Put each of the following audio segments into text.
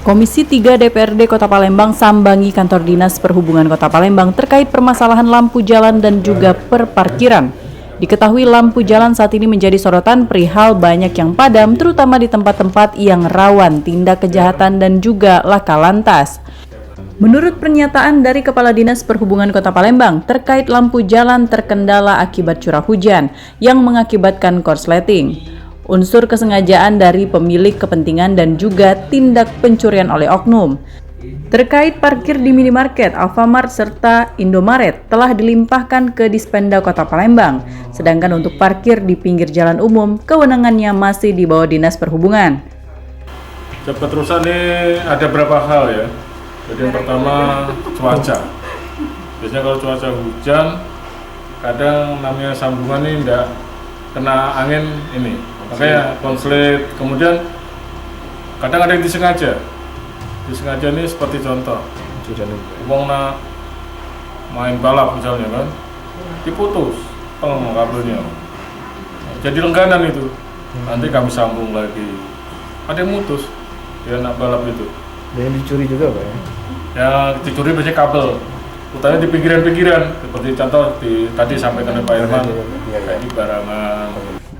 Komisi 3 DPRD Kota Palembang sambangi kantor Dinas Perhubungan Kota Palembang terkait permasalahan lampu jalan dan juga perparkiran. Diketahui lampu jalan saat ini menjadi sorotan perihal banyak yang padam, terutama di tempat-tempat yang rawan tindak kejahatan dan juga laka lantas. Menurut pernyataan dari Kepala Dinas Perhubungan Kota Palembang, terkait lampu jalan terkendala akibat curah hujan yang mengakibatkan korsleting. Unsur kesengajaan dari pemilik kepentingan dan juga tindak pencurian oleh oknum. Terkait parkir di minimarket, Alfamart serta Indomaret telah dilimpahkan ke Dispenda Kota Palembang. Sedangkan untuk parkir di pinggir jalan umum, kewenangannya masih di bawah Dinas Perhubungan. Keputusan ini ada beberapa hal ya. Jadi yang pertama cuaca. Biasanya kalau cuaca hujan, kadang namanya sambungan ini tidak kena angin ini. Makanya konslet, kemudian kadang ada yang disengaja. Disengaja ini seperti contoh, uang main balap misalnya kan, diputus kabelnya, jadi langganan itu. Nanti kami sambung lagi. Ada yang mutus, dia nak balap itu. Ada yang dicuri juga Pak ya? Ya dicuri biasanya kabel, utamanya di pinggiran-pinggiran, seperti contoh tadi sampaikan oleh Pak Irman, kayak di barangan.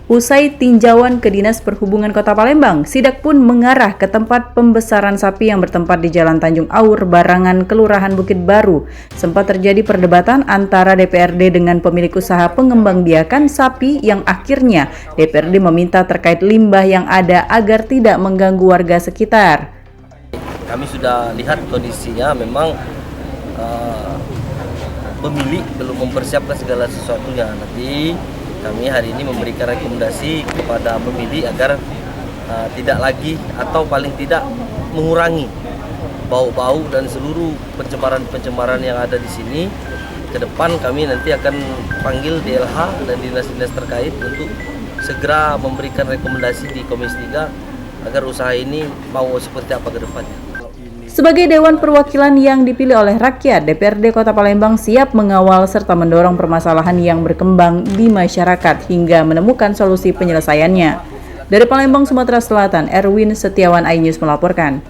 Usai tinjauan ke Dinas Perhubungan Kota Palembang, sidak pun mengarah ke tempat pembesaran sapi yang bertempat di Jalan Tanjung Aur, Barangan, Kelurahan Bukit Baru. Sempat terjadi perdebatan antara DPRD dengan pemilik usaha pengembangbiakan sapi yang akhirnya DPRD meminta terkait limbah yang ada agar tidak mengganggu warga sekitar. Kami sudah lihat kondisinya memang pemilik belum mempersiapkan segala sesuatunya. Nanti kami hari ini memberikan rekomendasi kepada pemilik agar tidak lagi atau paling tidak mengurangi bau-bau dan seluruh pencemaran yang ada di sini. Ke depan kami nanti akan panggil DLH dan dinas-dinas terkait untuk segera memberikan rekomendasi di Komisi 3 agar usaha ini mau seperti apa ke depannya. Sebagai Dewan Perwakilan yang dipilih oleh rakyat, DPRD Kota Palembang siap mengawal serta mendorong permasalahan yang berkembang di masyarakat hingga menemukan solusi penyelesaiannya. Dari Palembang, Sumatera Selatan, Erwin Setiawan, iNews melaporkan.